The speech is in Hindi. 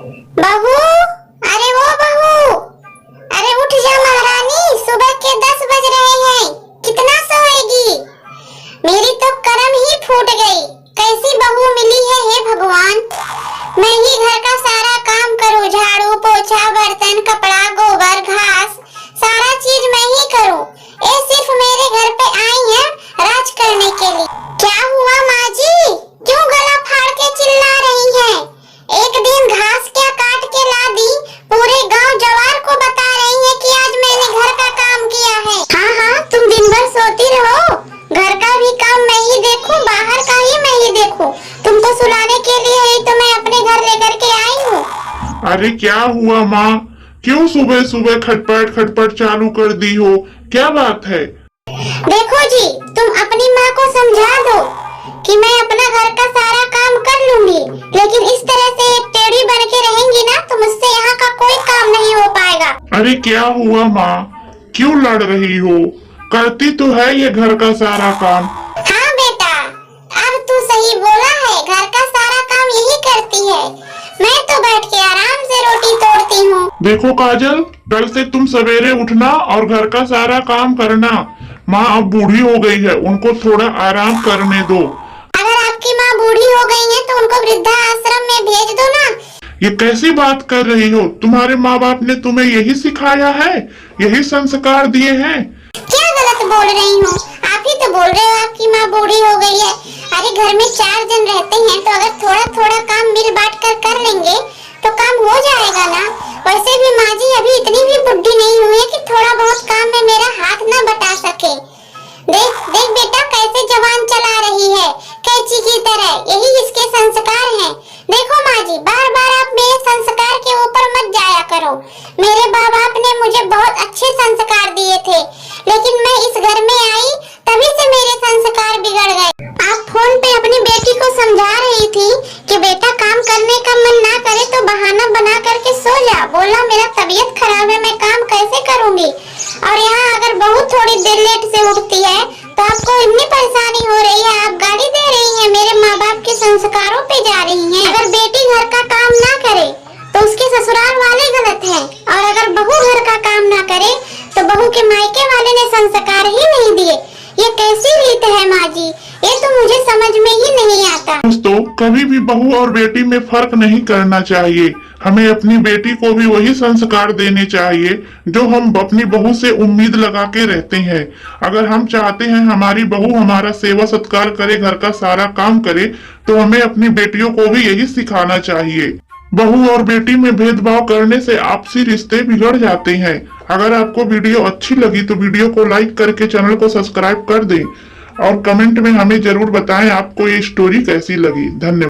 बहू, अरे वो बहू, अरे उठ जा महारानी, सुबह के 10 बज रहे हैं, कितना सोएगी? मेरी तो करम ही फूट गई, कैसी बहू मिली है हे भगवान। मैं ही घर का सारा काम करूं, झाड़ू पोछा बर्तन कपड़ा गोबर घास सारा चीज मैं ही करूं। ये सिर्फ मेरे घर पे आई है राज करने के लिए। क्या हुआ माँ जी, क्यों गला फाड़ के चिल्ला रही हैं? एक दिन घास क्या काट के ला दी, पूरे गांव जवार को बता रही है कि आज मैंने घर का काम किया है। हाँ हाँ, तुम दिन भर सोती रहो, घर का भी काम मैं ही देखूं, बाहर का ही मैं ही देखूं। तुम तो सुलाने के लिए ही तो मैं अपने घर लेकर के आई हूँ। अरे क्या हुआ माँ, क्यों सुबह सुबह खटपट खटपट चालू कर दी हो, क्या बात है? देखो जी, तुम अपनी माँ को समझा दो कि मैं अपना घर का सारा काम कर लूंगी, लेकिन इस तरह से एक टेढ़ी बन के रहेंगी ना तो मुझसे यहाँ का कोई काम नहीं हो पाएगा। अरे क्या हुआ माँ, क्यों लड़ रही हो? करती तो है ये घर का सारा काम। हाँ बेटा, अब तू सही बोला है, घर का सारा काम यही करती है, मैं तो बैठ के आराम से रोटी तोड़ती हूँ। देखो काजल, कल से तुम सवेरे उठना और घर का सारा काम करना। माँ अब बूढ़ी हो गई है, उनको थोड़ा आराम करने दो। अगर आपकी माँ बूढ़ी हो गई है तो उनको वृद्धा आश्रम में भेज दो ना। ये कैसी बात कर रही हो? तुम्हारे माँ बाप ने तुम्हें यही सिखाया है, यही संस्कार दिए हैं? क्या गलत बोल रही हूँ? आप ही तो बोल रहे हो आपकी माँ बूढ़ी हो गई है। अरे घर में 4 जन रहते हैं तो अगर थोड़ा थोड़ा काम मिल बांट कर लेंगे तो काम हो जाएगा ना। वैसे भी माँ जी अभी इतनी भी बुढ़ी नहीं हुई है कि थोड़ा बहुत काम में मेरा हाथ न बटा सके। देख देख बेटा कैसे जवान चला रही है, कैंची की तरह, यही इसके संस्कार हैं। देखो माँ जी, बार बार आप मेरे संस्कार के ऊपर मत जाया करो। मेरे माँ बाप ने मुझे बहुत अच्छे संस्कार दिए थे, लेकिन मैं इस घर में आई तभी से मेरे संस्कार बिगड़ गए। आप फोन पे अपनी बेटी को समझा रही थी कि बेटा काम करने का मन ना करे तो बहाना बना करके सो जा। बोला मेरा तबीयत खराब है, मैं काम कैसे करूँगी? और यहाँ अगर बहू थोड़ी देर लेट से उठती है तो आपको इतनी परेशानी हो रही है, आप गाली दे रही हैं, मेरे माँ बाप के संस्कारों पे जा रही हैं। अगर बेटी घर का काम ना करे तो उसके ससुराल वाले गलत हैं, और अगर बहू घर का काम ना करे तो बहू के मायके वाले ने संस्कार ही नहीं दिए। ये कैसी रीत है माँ जी, ये तो मुझे समझ में ही नहीं आता। दोस्तों, कभी भी बहू और बेटी में फर्क नहीं करना चाहिए। हमें अपनी बेटी को भी वही संस्कार देने चाहिए जो हम अपनी बहू से उम्मीद लगा के रहते हैं। अगर हम चाहते हैं हमारी बहू हमारा सेवा सत्कार करे, घर का सारा काम करे, तो हमें अपनी बेटियों को भी यही सिखाना चाहिए। बहू और बेटी में भेदभाव करने से आपसी रिश्ते बिगड़ जाते हैं। अगर आपको वीडियो अच्छी लगी तो वीडियो को लाइक करके चैनल को सब्सक्राइब कर दें और कमेंट में हमें जरूर बताएं आपको ये स्टोरी कैसी लगी। धन्यवाद।